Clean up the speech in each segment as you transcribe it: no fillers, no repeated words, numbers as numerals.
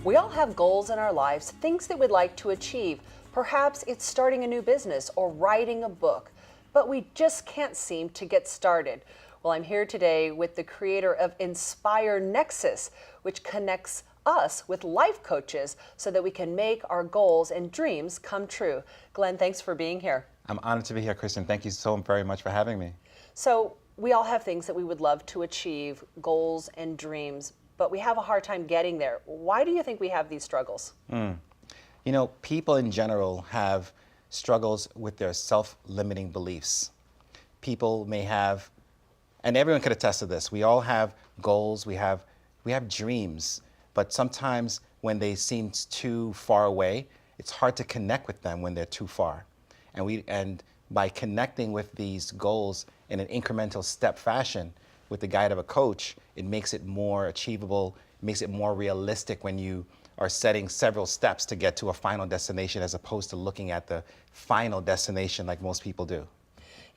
We all have goals in our lives, things that we'd like to achieve. Perhaps it's starting a new business or writing a book, but we just can't seem to get started. Well, I'm here today with the creator of Inspire Nexus, which connects us with life coaches so that we can make our goals and dreams come true. Glen, thanks for being here. I'm honored to be here, Kristen. Thank you so very much for having me. So we all have things that we would love to achieve, goals and dreams, but we have a hard time getting there. Why do you think we have these struggles? You know, people in general have struggles with their self-limiting beliefs. People may have, and everyone could attest to this, we all have goals, we have dreams, but sometimes when they seem too far away, it's hard to connect with them when they're too far. And by connecting with these goals in an incremental step fashion with the guide of a coach, it makes it more achievable, it makes it more realistic when you are setting several steps to get to a final destination as opposed to looking at the final destination like most people do.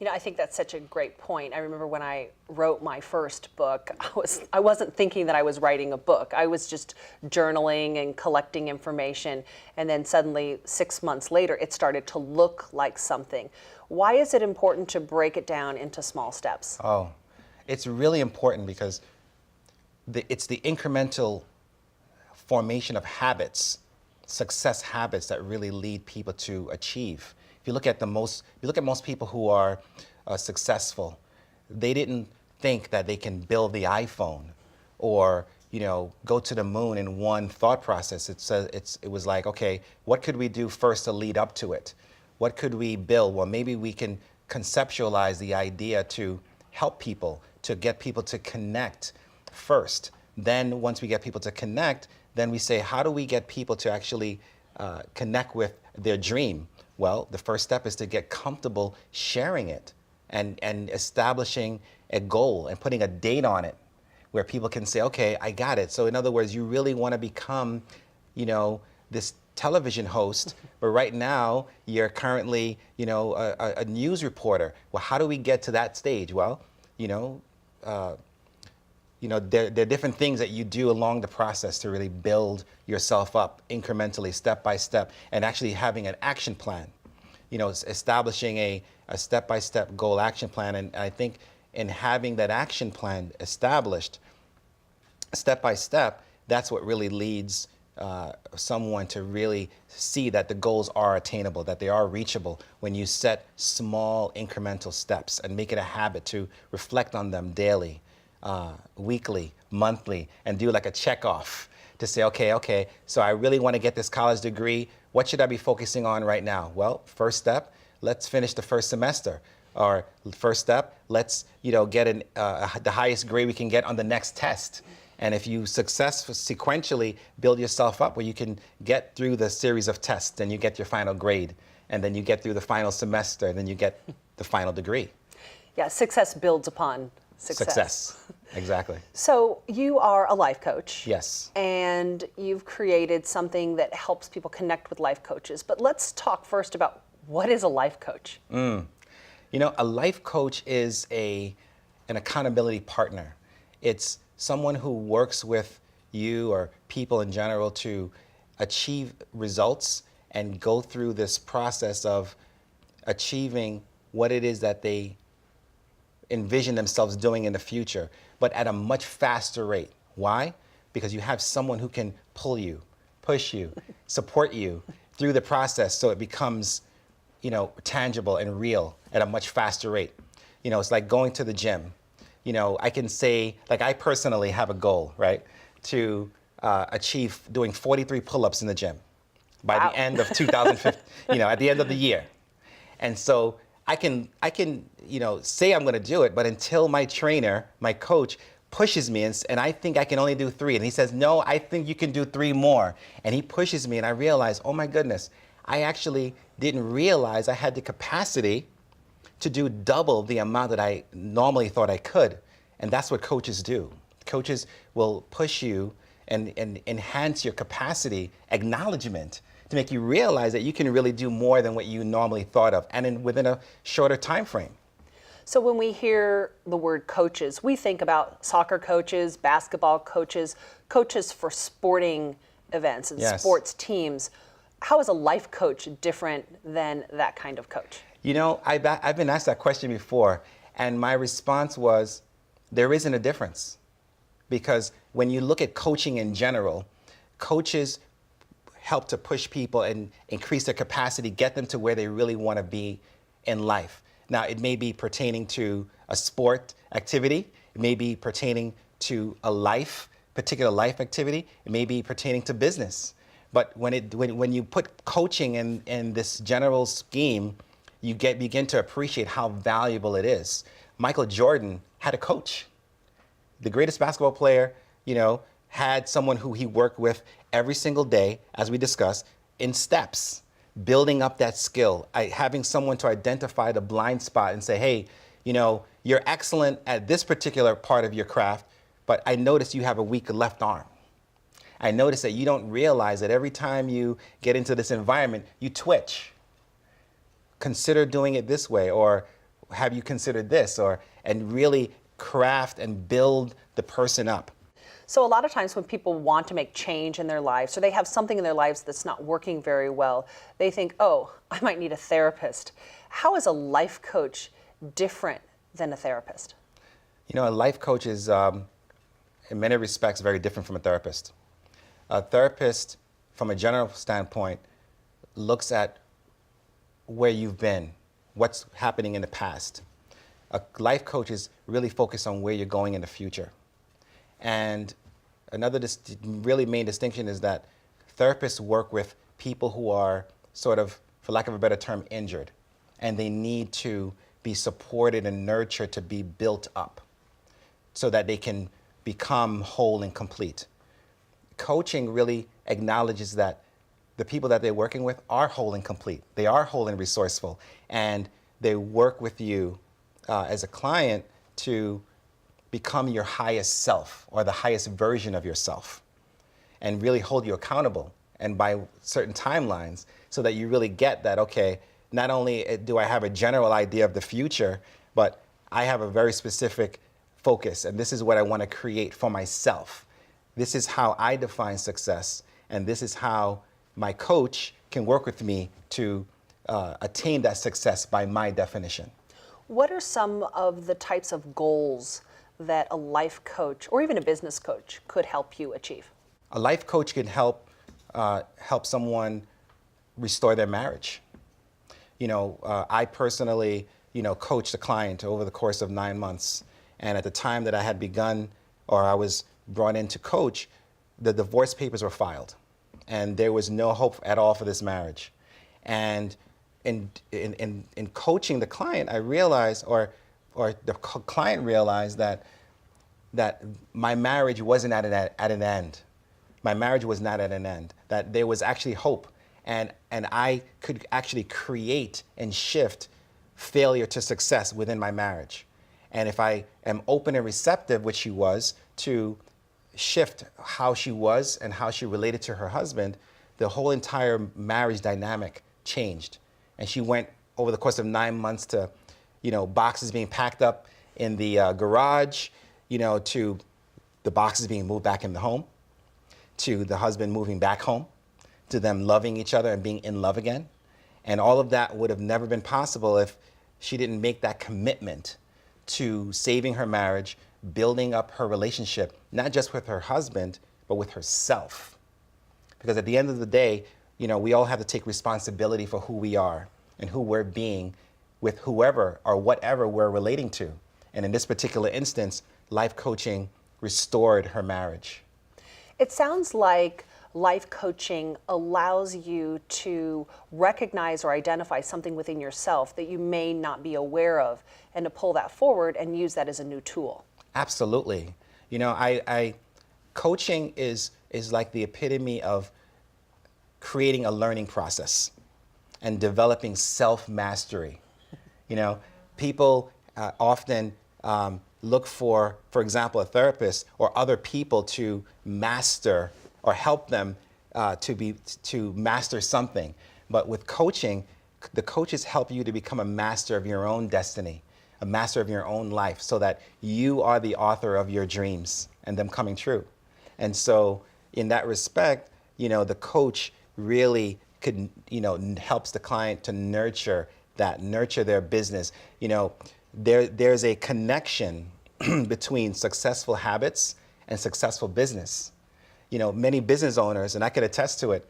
You know, I think that's such a great point. I remember when I wrote my first book, I wasn't thinking that I was writing a book. I was just journaling and collecting information. And then suddenly, 6 months later, it started to look like something. Why is it important to break it down into small steps? Oh, it's really important because it's the incremental formation of habits, success habits that really lead people to achieve. If you look at most people who are successful, they didn't think that they can build the iPhone or go to the moon in one thought process. It was like, okay, what could we do first to lead up to it? What could we build? Well, maybe we can conceptualize the idea to help people, to get people to connect first. Then once we get people to connect, then we say, how do we get people to actually connect with their dream? Well, the first step is to get comfortable sharing it and establishing a goal and putting a date on it where people can say, okay, I got it. So in other words, you really want to become, this television host, but right now you're currently, a news reporter. Well, how do we get to that stage? Well, there are different things that you do along the process to really build yourself up incrementally, step by step, and actually having an action plan. Establishing a step-by-step goal action plan. And I think in having that action plan established, step by step, that's what really leads someone to really see that the goals are attainable, that they are reachable when you set small incremental steps and make it a habit to reflect on them daily. Weekly, monthly, and do like a check off to say, okay, so I really want to get this college degree. What should I be focusing on right now? Well, first step, let's finish the first semester. Or first step, let's get the highest grade we can get on the next test. And if you sequentially build yourself up where you can get through the series of tests, then you get your final grade, and then you get through the final semester, and then you get the final degree. Yeah, success builds upon success. Exactly. So you are a life coach. Yes. And you've created something that helps people connect with life coaches. But let's talk first about what is a life coach? A life coach is an accountability partner. It's someone who works with you or people in general to achieve results and go through this process of achieving what it is that they envision themselves doing in the future, but at a much faster rate. Why? Because you have someone who can pull you, push you, support you through the process so it becomes, tangible and real at a much faster rate. It's like going to the gym. I can say, like I personally have a goal, right, to achieve doing 43 pull-ups in the gym by the end of 2015, at the end of the year. And so I can say I'm going to do it, but until my trainer, my coach, pushes me and I think I can only do 3, and he says, no, I think you can do 3 more, and he pushes me, and I realize, oh my goodness, I actually didn't realize I had the capacity to do double the amount that I normally thought I could, and that's what coaches do. Coaches will push you and enhance your capacity, acknowledgement, to make you realize that you can really do more than what you normally thought of, and within a shorter time frame. So when we hear the word coaches, we think about soccer coaches, basketball coaches, coaches for sporting events and Yes. sports teams. How is a life coach different than that kind of coach? You know, I've been asked that question before, and my response was, there isn't a difference. Because when you look at coaching in general, coaches help to push people and increase their capacity, get them to where they really want to be in life. Now, it may be pertaining to a sport activity. It may be pertaining to a particular life activity. It may be pertaining to business. But when you put coaching in this general scheme, you begin to appreciate how valuable it is. Michael Jordan had a coach. The greatest basketball player, had someone who he worked with every single day, as we discussed, in steps, building up that skill, having someone to identify the blind spot and say, hey, you're excellent at this particular part of your craft, but I notice you have a weak left arm. I notice that you don't realize that every time you get into this environment, you twitch. Consider doing it this way, or have you considered this, and really craft and build the person up. So a lot of times when people want to make change in their lives, or they have something in their lives that's not working very well, they think, oh, I might need a therapist. How is a life coach different than a therapist? A life coach is, in many respects, very different from a therapist. A therapist, from a general standpoint, looks at where you've been, what's happening in the past. A life coach is really focused on where you're going in the future. And another really main distinction is that therapists work with people who are sort of, for lack of a better term, injured. And they need to be supported and nurtured to be built up so that they can become whole and complete. Coaching really acknowledges that the people that they're working with are whole and complete. They are whole and resourceful. And they work with you as a client to become your highest self, or the highest version of yourself, and really hold you accountable, and by certain timelines, so that you really get that, okay, not only do I have a general idea of the future, but I have a very specific focus, and this is what I want to create for myself. This is how I define success, and this is how my coach can work with me to attain that success by my definition. What are some of the types of goals that a life coach or even a business coach could help you achieve? A life coach can help someone restore their marriage. I personally, coached a client over the course of 9 months. And at the time that I had begun, or I was brought in to coach, the divorce papers were filed. And there was no hope at all for this marriage. And in coaching the client, I realized, or the client realized that my marriage wasn't at an end. My marriage was not at an end. That there was actually hope, and I could actually create and shift failure to success within my marriage. And if I am open and receptive, which she was, to shift how she was and how she related to her husband, the whole entire marriage dynamic changed. And she went over the course of 9 months to, boxes being packed up in the garage, to the boxes being moved back in the home, to the husband moving back home, to them loving each other and being in love again. And all of that would have never been possible if she didn't make that commitment to saving her marriage, building up her relationship, not just with her husband, but with herself. Because at the end of the day, we all have to take responsibility for who we are and who we're being with whoever or whatever we're relating to. And in this particular instance, life coaching restored her marriage. It sounds like life coaching allows you to recognize or identify something within yourself that you may not be aware of, and to pull that forward and use that as a new tool. Absolutely. Coaching is like the epitome of creating a learning process and developing self-mastery. People often look for example, a therapist or other people to master or help them to master something. But with coaching, the coaches help you to become a master of your own destiny, a master of your own life so that you are the author of your dreams and them coming true. And so in that respect, the coach really could, helps the client to nurture their business. There's a connection between successful habits and successful business. Many business owners, and I could attest to it,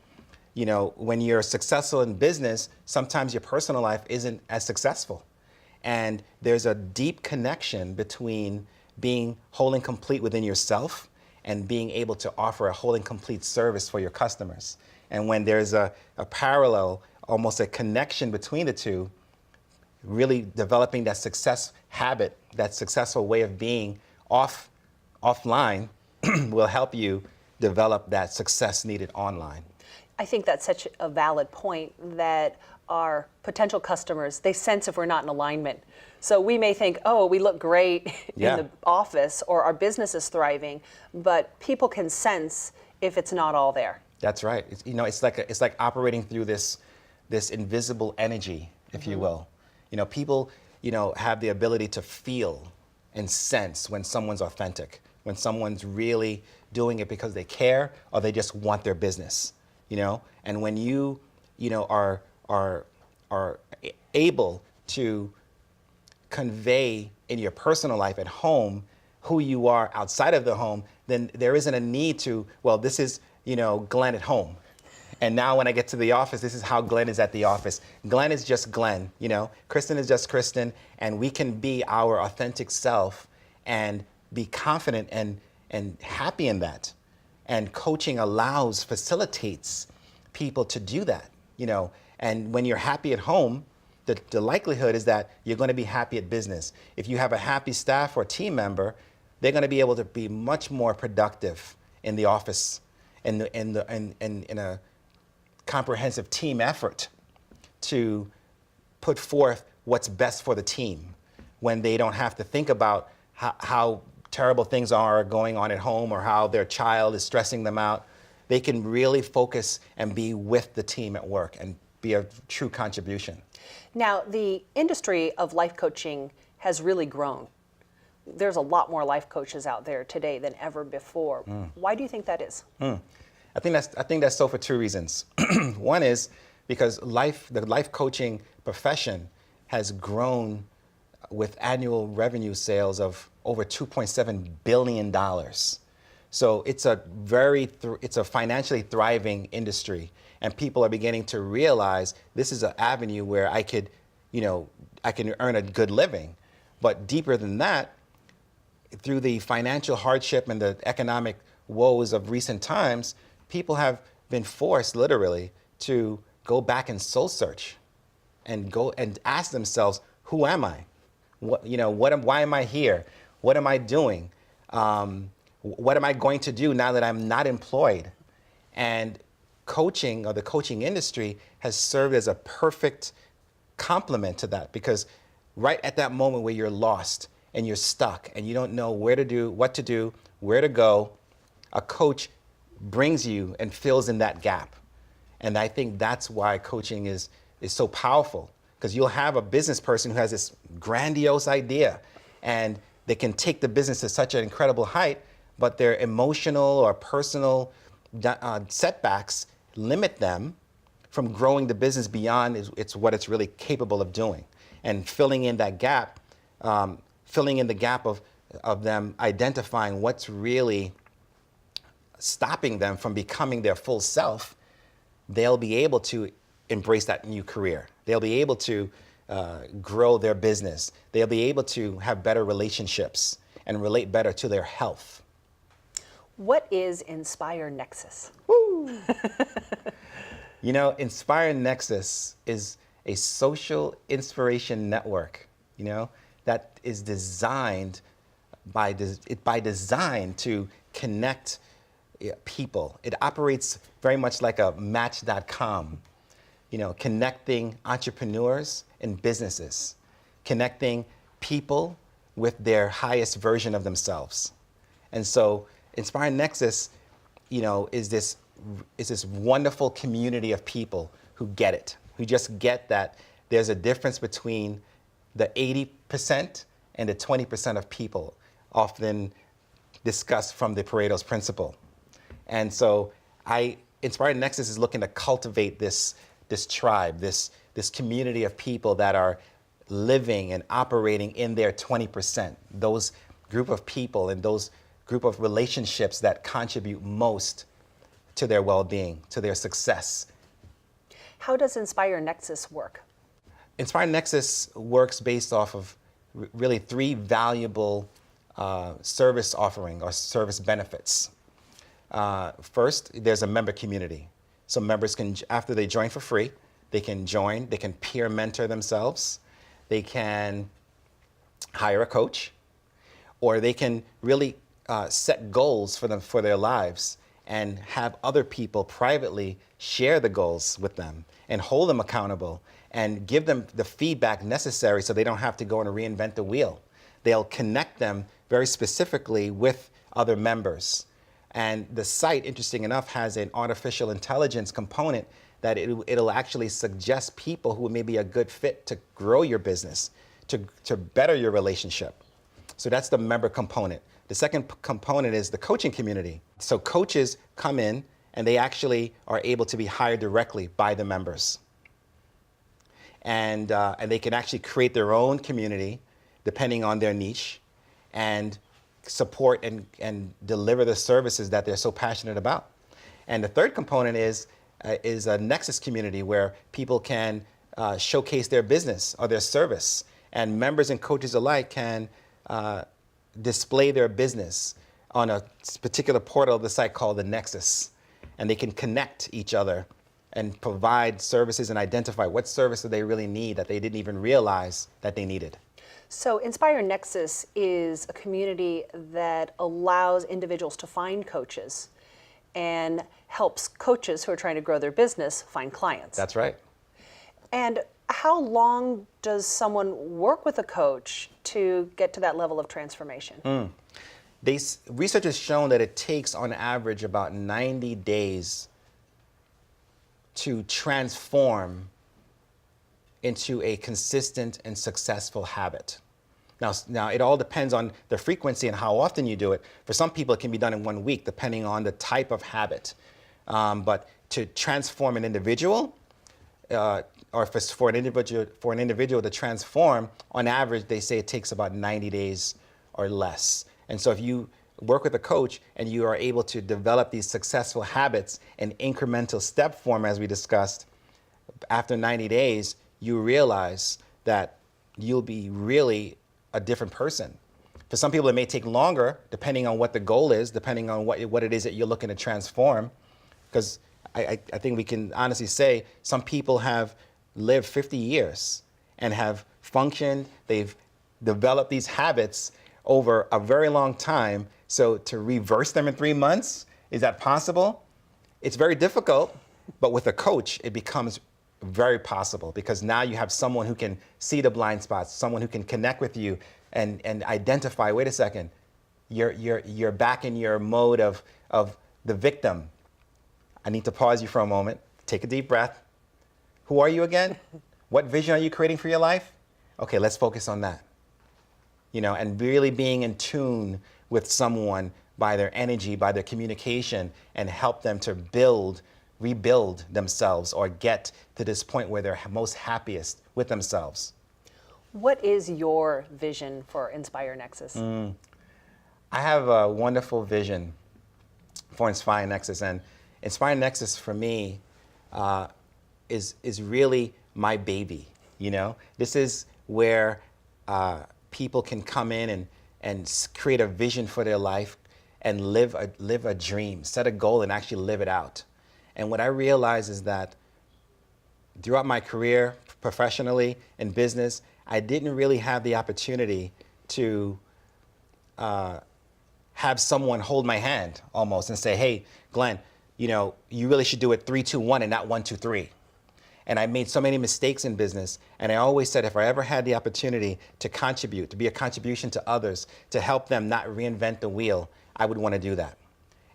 when you're successful in business, sometimes your personal life isn't as successful. And there's a deep connection between being whole and complete within yourself and being able to offer a whole and complete service for your customers. And when there's a parallel, almost a connection between the two, really developing that success habit, that successful way of being offline will help you develop that success needed online. I think that's such a valid point that our potential customers, they sense if we're not in alignment. So we may think, oh, we look great in the office or our business is thriving, but people can sense if it's not all there. That's right. It's like operating through this invisible energy, if you will. People, have the ability to feel and sense when someone's authentic, when someone's really doing it because they care or they just want their business, And when you, are able to convey in your personal life at home who you are outside of the home, then there isn't a need to, well, this is, Glen at home. And now when I get to the office, this is how Glen is at the office. Glen is just Glen, Kristen is just Kristen, and we can be our authentic self and be confident and happy in that. And coaching facilitates people to do that, And when you're happy at home, the likelihood is that you're going to be happy at business. If you have a happy staff or team member, they're going to be able to be much more productive in the office in a comprehensive team effort to put forth what's best for the team when they don't have to think about how terrible things are going on at home or how their child is stressing them out. They can really focus and be with the team at work and be a true contribution. Now, the industry of life coaching has really grown. There's a lot more life coaches out there today than ever before. Why do you think that is? I think that's so for two reasons. One is because the life coaching profession has grown with annual revenue sales of over $2.7 billion. So it's a financially thriving industry, and people are beginning to realize this is an avenue where I can earn a good living. But deeper than that, through the financial hardship and the economic woes of recent times, people have been forced literally to go back and soul search and go and ask themselves, who am I? Why am I here? What am I doing? What am I going to do now that I'm not employed? And coaching, or the coaching industry, has served as a perfect complement to that, because right at that moment where you're lost and you're stuck and you don't know what to do, where to go, a coach brings you and fills in that gap. And I think that's why coaching is so powerful, because you'll have a business person who has this grandiose idea and they can take the business to such an incredible height, but their emotional or personal setbacks limit them from growing the business beyond what it's really capable of doing. And filling in that gap, filling in the gap of them identifying what's really stopping them from becoming their full self, they'll be able to embrace that new career. They'll be able to grow their business. They'll be able to have better relationships and relate better to their health. What is Inspire Nexus? Woo! Inspire Nexus is a social inspiration network, that is designed by design to connect people. It operates very much like a Match.com, connecting entrepreneurs and businesses, connecting people with their highest version of themselves. And so Inspire Nexus, is this wonderful community of people who get it, who just get that there's a difference between the and the 20% of people, often discussed from the Pareto's principle. And so Inspire Nexus is looking to cultivate this tribe, this community of people that are living and operating in their 20%, those group of people and those group of relationships that contribute most to their well-being, to their success. How does Inspire Nexus work? Inspire Nexus works based off of really three valuable service offering or service benefits. First, there's a member community. So members can, after they join for free, they can join, they can peer mentor themselves, they can hire a coach, or they can really set goals for their lives and have other people privately share the goals with them and hold them accountable and give them the feedback necessary so they don't have to go and reinvent the wheel. They'll connect them very specifically with other members. And the site, interesting enough, has an artificial intelligence component that it'll actually suggest people who may be a good fit to grow your business, to better your relationship. So that's the member component. The second component is the coaching community. So coaches come in and they actually are able to be hired directly by the members. And they can actually create their own community depending on their niche and support and deliver the services that they're so passionate about. And the third component is a Nexus community where people can showcase their business or their service. And members and coaches alike can display their business on a particular portal of the site called the Nexus. And they can connect each other and provide services and identify what service do they really need that they didn't even realize that they needed. So Inspire Nexus is a community that allows individuals to find coaches and helps coaches who are trying to grow their business find clients. That's right. And how long does someone work with a coach to get to that level of transformation? Research has shown that it takes on average about 90 days to transform into a consistent and successful habit. Now, it all depends on the frequency and how often you do it. For some people, it can be done in 1 week, depending on the type of habit. But to transform an individual, or for an individual to transform, on average, they say it takes about 90 days or less. And so if you work with a coach and you are able to develop these successful habits in incremental step form, as we discussed, after 90 days, you realize that you'll be really a different person. For some people, it may take longer, depending on what the goal is, depending on what it is that you're looking to transform. Because I think we can honestly say some people have lived 50 years and have functioned, they've developed these habits over a very long time. So to reverse them in 3 months, is that possible? It's very difficult, but with a coach, it becomes very possible because now you have someone who can see the blind spots, someone who can connect with you and identify, wait a second, you're back in your mode of the victim. I need to pause you for a moment, take a deep breath. Who are you again? What vision are you creating for your life? Okay, let's focus on that. And really being in tune with someone by their energy, by their communication, and help them to rebuild themselves or get to this point where they're most happiest with themselves. What is your vision for Inspire Nexus? I have a wonderful vision for Inspire Nexus, and Inspire Nexus for me is really my baby. This is where people can come in and create a vision for their life and live a dream, set a goal, and actually live it out. And what I realize is that throughout my career, professionally, in business, I didn't really have the opportunity to have someone hold my hand almost and say, hey, Glenn, you really should do it 3, 2, 1 and not 1, 2, 3. And I made so many mistakes in business. And I always said, if I ever had the opportunity to contribute, to be a contribution to others, to help them not reinvent the wheel, I would want to do that.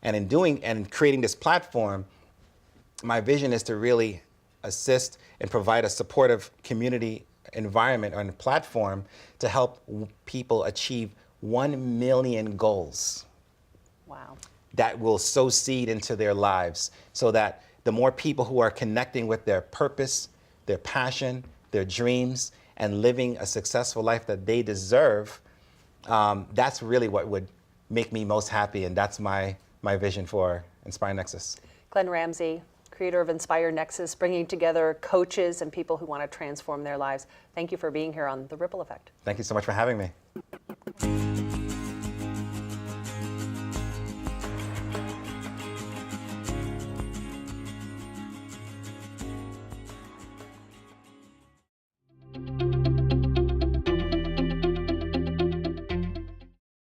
And in creating this platform, my vision is to really assist and provide a supportive community environment or a platform to help people achieve 1 million goals. Wow. That will sow seed into their lives, so that the more people who are connecting with their purpose, their passion, their dreams, and living a successful life that they deserve, that's really what would make me most happy, and that's my vision for Inspire Nexus. Glen Ramsay, creator of Inspire Nexus, bringing together coaches and people who want to transform their lives. Thank you for being here on The Ripple Effect. Thank you so much for having me.